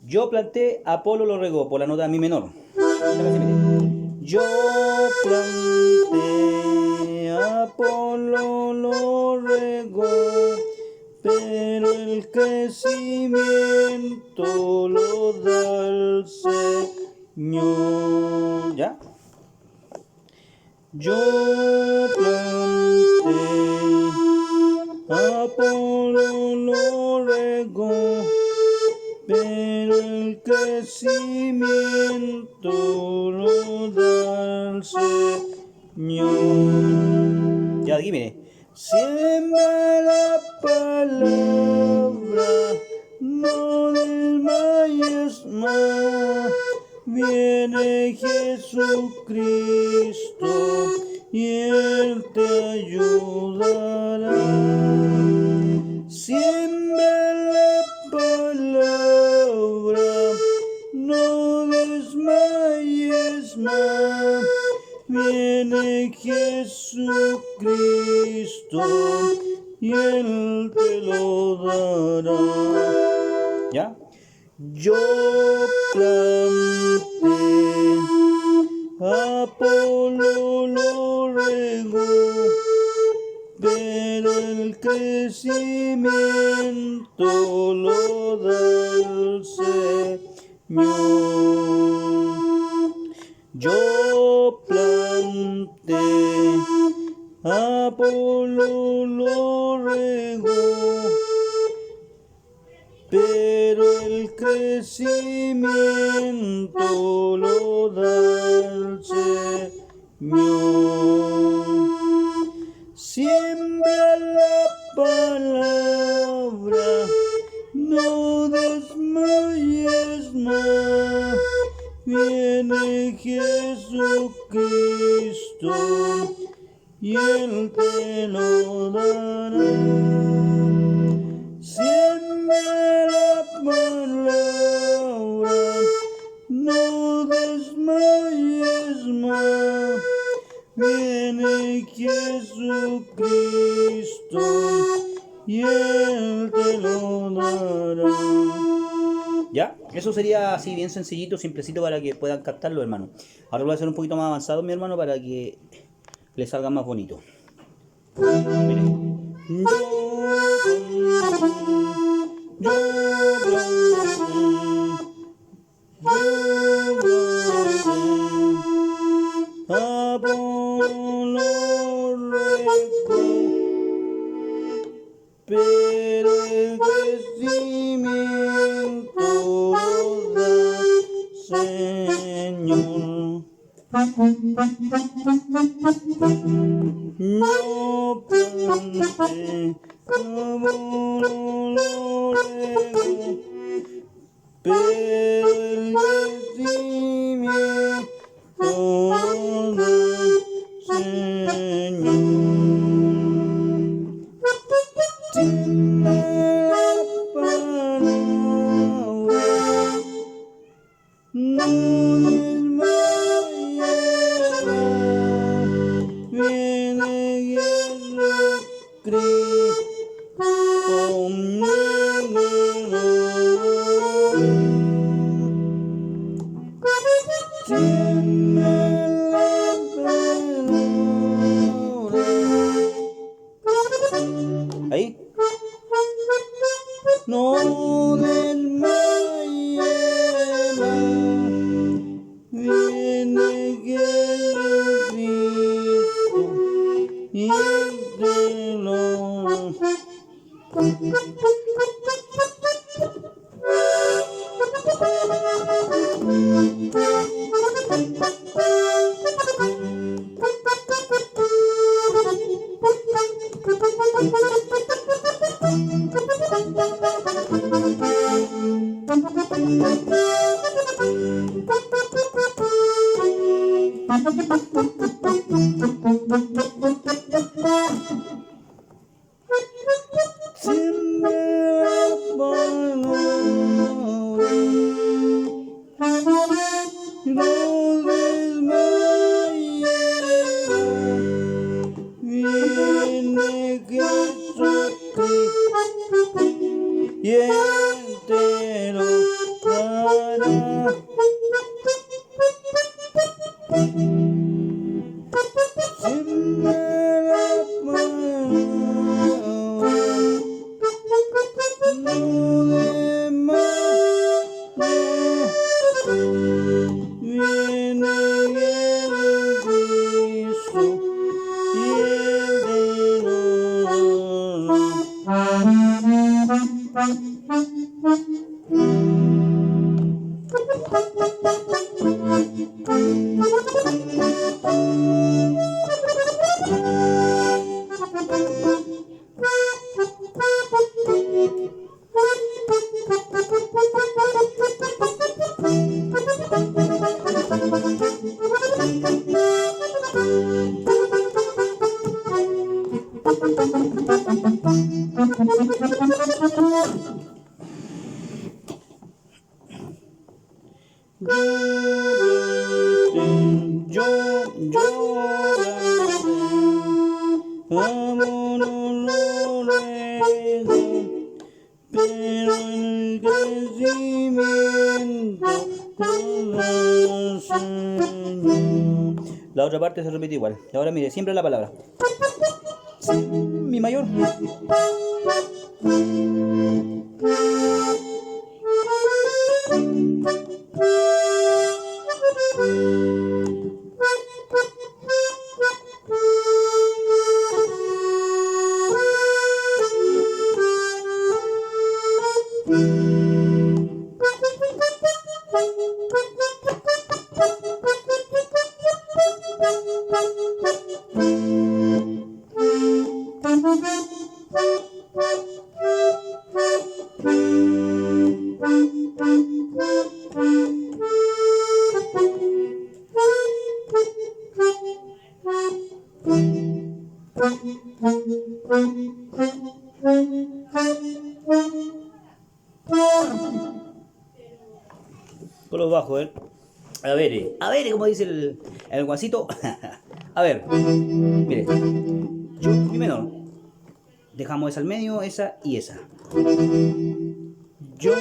Yo planté, Apolo lo regó por la nota mi menor. Yo planté, Apolo lo regó, pero el crecimiento lo da el Señor. ¿Ya? Yo planté, Apolo lo regó, pero el crecimiento lo da el Señor. Ya, aquí mire. Siembra la palabra, no desmayes más. Viene Jesucristo y Él te ayudará. Siembra la palabra, no desmayes más. Viene Jesucristo y Él te lo dará. ¿Ya? Yo planté, Apolo lo regó, pero el crecimiento lo da el Señor. Yo planté, Apolo lo regó, pero el crecimiento lo da el Señor. Siembra la palabra, no desmayes más. Viene Jesucristo y Él te lo dará. Siembra la palabra, no desmayes más. Viene Jesucristo y Él te lo dará. ¿Ya? Eso sería así bien sencillito, simplecito para que puedan captarlo, hermano. Ahora lo voy a hacer un poquito más avanzado, mi hermano, para que le salga más bonito. Miren. Apolo regó, pero el crecimiento da Señor. Yo planté, Apolo lo regó, pero el crecimiento da Señor. Tiene la palabra, no desmayará. Viene Jesucristo, tiene la palabra. Ahí. No desmayes más. Viene Jesucristo y te lo y entero. Apolo lo regó, pero el crecimiento lo da el Señor. La otra parte se repite igual. Y ahora mire, siempre la palabra. Mi mayor. Por los bajos, ¿eh? A ver, como dice el guasito. A ver, mire, yo, mi menor. Dejamos esa al medio, esa y esa. Yo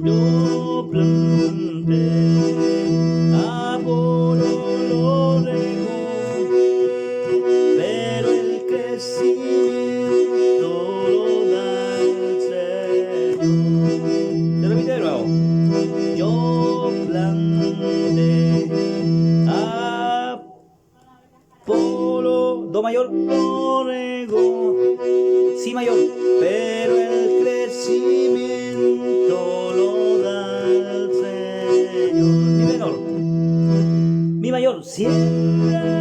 Yo planté, Apolo lo regó, pero el crecimiento lo da el Señor. Se repite de nuevo. Yo planté, Apolo, do mayor, lo regó, si mayor, pero el crecimiento lo da el Señor. Mi menor, mi mayor, siembra